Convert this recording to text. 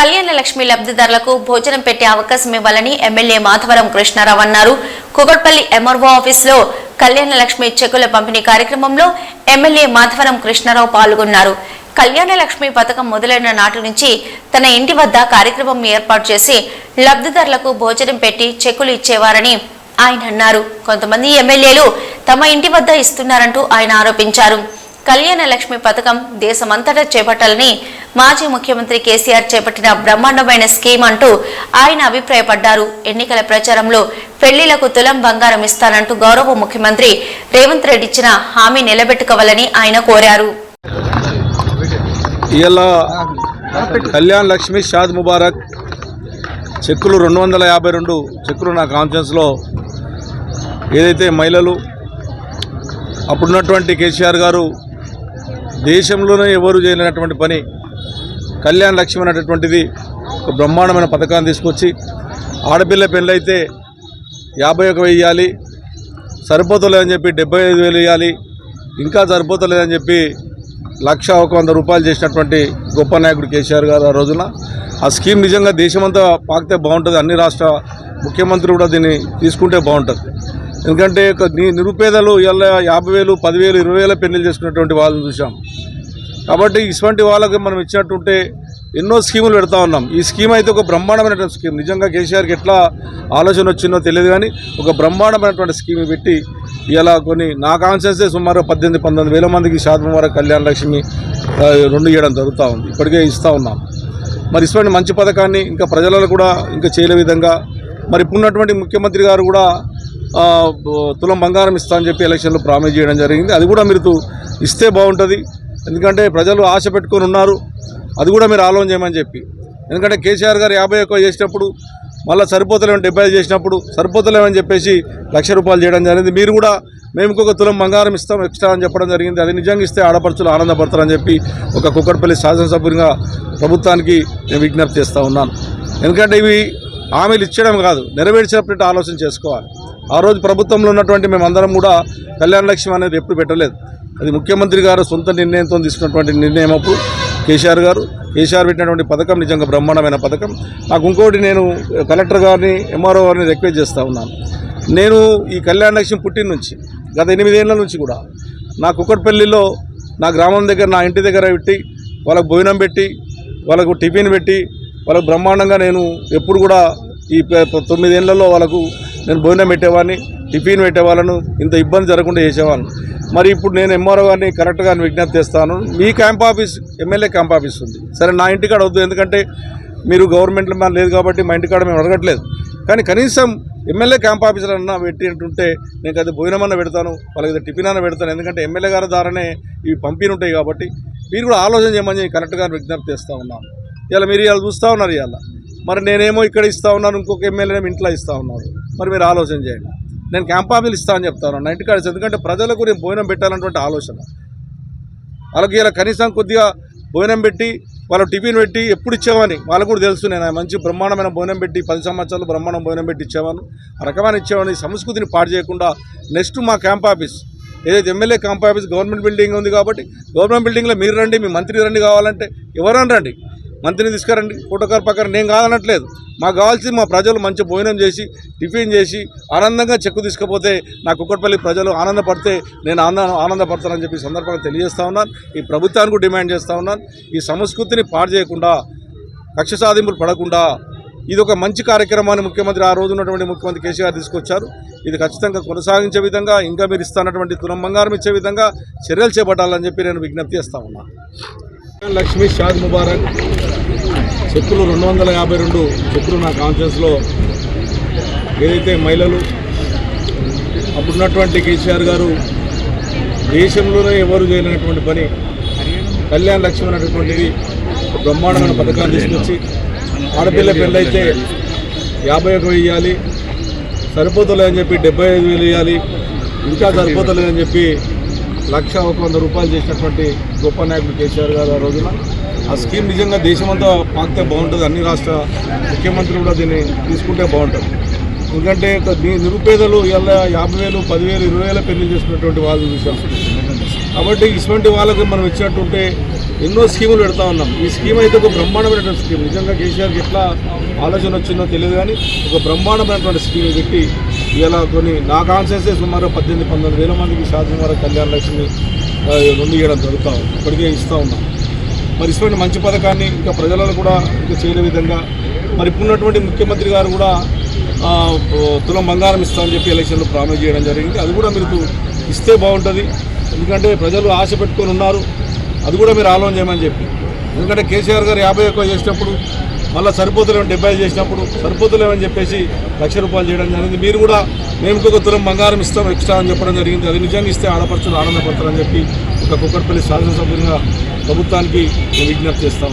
కళ్యాణ లక్ష్మి లబ్ధిదారులకు భోజనం పెట్టే అవకాశం ఇవ్వాలని ఎమ్మెల్యే మాధవరం కృష్ణారావు అన్నారు. కుకట్పల్లి ఎంఆర్ఓ ఆఫీసులో కళ్యాణ లక్ష్మి చెక్కుల పంపిణీ కార్యక్రమంలో ఎమ్మెల్యే మాధవరం కృష్ణారావు పాల్గొన్నారు. కళ్యాణ లక్ష్మి పథకం మొదలైన నాటి నుంచి తన ఇంటి వద్ద కార్యక్రమం ఏర్పాటు చేసి లబ్ధిదారులకు భోజనం పెట్టి చెక్కులు ఇచ్చేవారని ఆయన అన్నారు. కొంతమంది ఎమ్మెల్యేలు తమ ఇంటి వద్ద ఇస్తున్నారంటూ ఆయన ఆరోపించారు. కళ్యాణ లక్ష్మి పథకం దేశమంతటా చేపట్టాలని మాజీ ముఖ్యమంత్రి కేసీఆర్ చేపట్టిన బ్రహ్మాండమైన స్కీమ్ అంటూ ఆయన అభిప్రాయపడ్డారు. ఎన్నికల ప్రచారంలో పెళ్లిలకు తులం బంగారం ఇస్తానంటూ గౌరవ ముఖ్యమంత్రి రేవంత్ రెడ్డి ఇచ్చిన హామీ నిలబెట్టుకోవాలని ఆయన కోరారు. కళ్యాణ్ లక్ష్మి షాద్ ముబారక్ చెక్కులు 252 చెక్కులు నా కాన్ఫరెన్స్లో ఏదైతే మహిళలు అప్పుడున్నటువంటి కేసీఆర్ గారు దేశంలోనే ఎవరు చేయలేనటువంటి పని కళ్యాణ్ లక్ష్మి అనేటటువంటిది ఒక బ్రహ్మాండమైన పథకాన్ని తీసుకొచ్చి ఆడపిల్ల పెళ్ళైతే 51,000 ఇవ్వాలి, సరిపోతలేదని చెప్పి 75,000 ఇవ్వాలి, ఇంకా సరిపోతలేదని చెప్పి 1,100 రూపాయలు చేసినటువంటి గొప్ప నాయకుడు కేసీఆర్ గారు ఆ రోజున. ఆ స్కీమ్ నిజంగా దేశమంతా పాకితే బాగుంటుంది, అన్ని రాష్ట్ర ముఖ్యమంత్రి కూడా దీన్ని తీసుకుంటే బాగుంటుంది. ఎందుకంటే నిరుపేదలు ఇలా 50,000, 10,000, 20,000 పెళ్లిళ్ళు చేసుకునేటువంటి వాళ్ళని చూసాం. కాబట్టి ఇటువంటి వాళ్ళకి మనం ఇచ్చినట్టుంటే ఎన్నో స్కీములు పెడతా ఉన్నాం. ఈ స్కీమ్ అయితే ఒక బ్రహ్మాండమైనటువంటి స్కీమ్. నిజంగా కేసీఆర్కి ఎట్లా ఆలోచన వచ్చిందో తెలియదు, కానీ ఒక బ్రహ్మాండమైనటువంటి స్కీమ్ పెట్టి ఇలా కొన్ని నా కాన్సెన్సే సుమారు 18-19 వేల మందికి షాద్ ముబారక్ కళ్యాణ లక్ష్మి 2 ఇవ్వడం జరుగుతూ ఉంది. ఇప్పటికే ఇస్తూ ఉన్నాం. మరి ఇటువంటి మంచి పథకాన్ని ఇంకా ప్రజలలో కూడా ఇంకా చేయలే విధంగా మరి ఇప్పుడున్నటువంటి ముఖ్యమంత్రి గారు కూడా తులం బంగారం ఇస్తా అని చెప్పి ఎలక్షన్లో ప్రామిస్ చేయడం జరిగింది. అది కూడా మీరు ఇస్తే బాగుంటుంది. ఎందుకంటే ప్రజలు ఆశ పెట్టుకొని ఉన్నారు, అది కూడా మీరు ఆలోచన చేయమని చెప్పి. ఎందుకంటే కేసీఆర్ గారు 51 చేసినప్పుడు మళ్ళీ సరిపోతలేమని 75 చేసినప్పుడు సరిపోతలేమని చెప్పేసి 1,00,000 రూపాయలు చేయడం జరిగింది. మీరు కూడా మేము ఇంకొక తులం బంగారం ఇస్తాం ఎక్స్ట్రా అని చెప్పడం జరిగింది. అది నిజంగా ఇస్తే ఆడపడుచులు ఆనందపడతారని చెప్పి ఒక కుకట్పల్లి శాసనసభ్యునిగా ప్రభుత్వానికి నేను విజ్ఞప్తి చేస్తూ ఉన్నాను. ఎందుకంటే ఇవి హామీలు ఇచ్చడం కాదు, నెరవేర్చేటప్పుడు ఆలోచన చేసుకోవాలి. ఆ రోజు ప్రభుత్వంలో ఉన్నటువంటి మేమందరం కూడా కళ్యాణ లక్ష్మి అనేది ఎప్పుడు పెట్టలేదు. అది ముఖ్యమంత్రి గారు సొంత నిర్ణయంతో తీసుకున్నటువంటి నిర్ణయం. అప్పుడు కేసీఆర్ పెట్టినటువంటి పథకం నిజంగా బ్రహ్మాండమైన పథకం. నాకు ఇంకోటి నేను కలెక్టర్ గారిని ఎంఆర్ఓ గారిని రిక్వెస్ట్ చేస్తూ ఉన్నాను. నేను ఈ కళ్యాణ లక్ష్మి పుట్టిన నుంచి గత 8 ఏళ్ల నుంచి కూడా నా కుకట్పల్లిలో నా గ్రామం దగ్గర నా ఇంటి దగ్గర పెట్టి వాళ్ళకు భోజనం పెట్టి వాళ్ళకు టిఫిన్ పెట్టి వాళ్ళకు బ్రహ్మాండంగా నేను ఎప్పుడు కూడా ఈ 9 ఏళ్లలో వాళ్ళకు నేను భోజనం పెట్టేవాడిని, టిఫిన్ పెట్టేవాళ్ళను, ఇంత ఇబ్బంది జరగకుండా చేసేవాళ్ళను. మరి ఇప్పుడు నేను ఎంఆర్ఓ గారిని కరెక్ట్గా విజ్ఞప్తి చేస్తాను. మీ camp office MLA camp office ఉంది, సరే నా ఇంటికాడ వద్దు, ఎందుకంటే మీరు గవర్నమెంట్లో మన లేదు కాబట్టి మా ఇంటికాడ మేము అడగట్లేదు. కానీ కనీసం ఎమ్మెల్యే క్యాంప్ ఆఫీసర్ అన్నా పెట్టినట్టుంటే నేను అది భోజనమన్నా పెడతాను, వాళ్ళకి టిఫిన్ అన్నా పెడతాను. ఎందుకంటే ఎమ్మెల్యే గారి ద్వారానే ఇవి పంపిణీ ఉంటాయి కాబట్టి మీరు కూడా ఆలోచన చేయమని కరెక్ట్గా విజ్ఞప్తి చేస్తూ ఉన్నాను. ఇలా మీరు ఇలా చూస్తూ ఉన్నారు. ఇవాళ మరి నేనేమో ఇక్కడ ఇస్తూ ఉన్నాను, ఇంకొక ఎమ్మెల్యేనేమో ఇంట్లో ఇస్తూ ఉన్నాను. మరి మీరు ఆలోచన చేయండి. నేను క్యాంప్ ఆఫీసులు ఇస్తా అని చెప్తాను నా ఇంటికాడ. ఎందుకంటే ప్రజలకు నేను భోజనం పెట్టాలన్నటువంటి ఆలోచన వాళ్ళకి. ఇలా కనీసం కొద్దిగా భోజనం పెట్టి వాళ్ళకు టిఫిన్ పెట్టి ఎప్పుడు ఇచ్చేవాని వాళ్ళకు కూడా తెలుసు. నేను మంచి బ్రహ్మాండమైన భోజనం పెట్టి 10 సంవత్సరాలు బ్రహ్మాండం భోజనం పెట్టి ఇచ్చేవాను, ఆ రకమైన ఇచ్చేవాడిని. సంస్కృతిని పాడు చేయకుండా నెక్స్ట్ మా క్యాంప్ ఆఫీస్ ఏదైతే MLA camp office government building ఉంది కాబట్టి గవర్నమెంట్ బిల్డింగ్లో మీరు రండి, మీ మంత్రి రండి, కావాలంటే ఎవరైనా రండి, మంత్రిని తీసుకురండి, ఫోటోకార్ పక్కన. నేను కాదనట్లేదు, మాకు కావాల్సింది మా ప్రజలు మంచి భోజనం చేసి టిఫిన్ చేసి ఆనందంగా చెక్కు తీసుకుపోతే నా కుకట్పల్లి ప్రజలు ఆనందపడితే నేను ఆనందపడతానని చెప్పి సందర్భంగా తెలియజేస్తూ ఉన్నాను. ఈ ప్రభుత్వానికి డిమాండ్ చేస్తూ ఉన్నాను, ఈ సంస్కృతిని పాడు చేయకుండా, కక్ష సాధింపులు పడకుండా ఇది ఒక మంచి కార్యక్రమాన్ని ముఖ్యమంత్రి ఆ రోజు ఉన్నటువంటి ముఖ్యమంత్రి కేసీఆర్ తీసుకొచ్చారు. ఇది ఖచ్చితంగా కొనసాగించే విధంగా, ఇంకా మీరు ఇస్తున్నటువంటి తులం బంగారం ఇచ్చే విధంగా చర్యలు చేపట్టాలని చెప్పి నేను విజ్ఞప్తి చేస్తూ ఉన్నాను. లక్ష్మి షాద్ ముబారక్ చెక్కులు 252 చెక్కులు నా కాన్ఫరెన్స్లో ఏదైతే మహిళలు అప్పుడున్నటువంటి కేసీఆర్ గారు దేశంలోనే ఎవరు చేయలేనటువంటి పని కళ్యాణ లక్ష్మి అనేటటువంటిది బ్రహ్మాండమైన పథకాన్ని తీసుకొచ్చి ఆడపిల్ల పెళ్ళైతే 51,000 ఇవ్వాలి, సరిపోతలేదని చెప్పి 75,000 ఇవ్వాలి, ఇంకా సరిపోతలేదని చెప్పి 1,100 రూపాయలు చేసినటువంటి గొప్ప నాయకుడు కేసీఆర్ గారు ఆ రోజున. ఆ స్కీమ్ నిజంగా దేశమంతా పాకితే బాగుంటుంది, అన్ని రాష్ట్ర ముఖ్యమంత్రి కూడా దీన్ని తీసుకుంటే బాగుంటుంది. ఎందుకంటే నిరుపేదలు ఇలా 50,000, 10,000, 20,000 పెళ్లి చేసుకున్నటువంటి వాళ్ళు చూసాం. కాబట్టి ఇటువంటి వాళ్ళకి మనం ఇచ్చినట్టుంటే ఎన్నో స్కీములు పెడతా ఉన్నాం. ఈ స్కీమ్ అయితే ఒక బ్రహ్మాండమైనటువంటి స్కీమ్. నిజంగా కేసీఆర్కి ఎట్లా ఆలోచన వచ్చిందో తెలియదు, కానీ ఒక బ్రహ్మాండమైనటువంటి స్కీమ్ పెట్టి ఇలా కొన్ని నా కాన్సెన్సే సుమారు 18-19 వేల మందికి శాసనవార కళ్యాణ లక్ష్మి 2 ఇవ్వడం జరుగుతాం, ఇప్పటికే ఇస్తూ ఉన్నాం. మరి ఇటువంటి మంచి పథకాన్ని ఇంకా ప్రజలలో కూడా ఇంకా చేయలే విధంగా మరి ఇప్పుడున్నటువంటి ముఖ్యమంత్రి గారు కూడా తులం బంగారం ఇస్తామని చెప్పి ఎలక్షన్లో ప్రామిస్ చేయడం జరిగింది. అది కూడా మీరు ఇస్తే బాగుంటుంది, ఎందుకంటే ప్రజలు ఆశ పెట్టుకొని ఉన్నారు. అది కూడా మీరు ఆలోచన చేయమని చెప్పి, ఎందుకంటే కేసీఆర్ గారు 51 చేసినప్పుడు మళ్ళీ సరిపోతులేమని 70 చేసినప్పుడు సరిపోతులేమని చెప్పేసి ₹1,00,000 చేయడం జరిగింది. మీరు కూడా మేము ఇంకొక తులం బంగారం ఇస్తాం ఎక్స్ట్రా అని చెప్పడం జరిగింది. అది నిజంగా ఇస్తే ఆడపడుచులు ఆనందపడతారని చెప్పి ఒక కుక్కట్పల్లి శాసనసభ్యునిగా ప్రభుత్వానికి విజ్ఞప్తి చేస్తాం.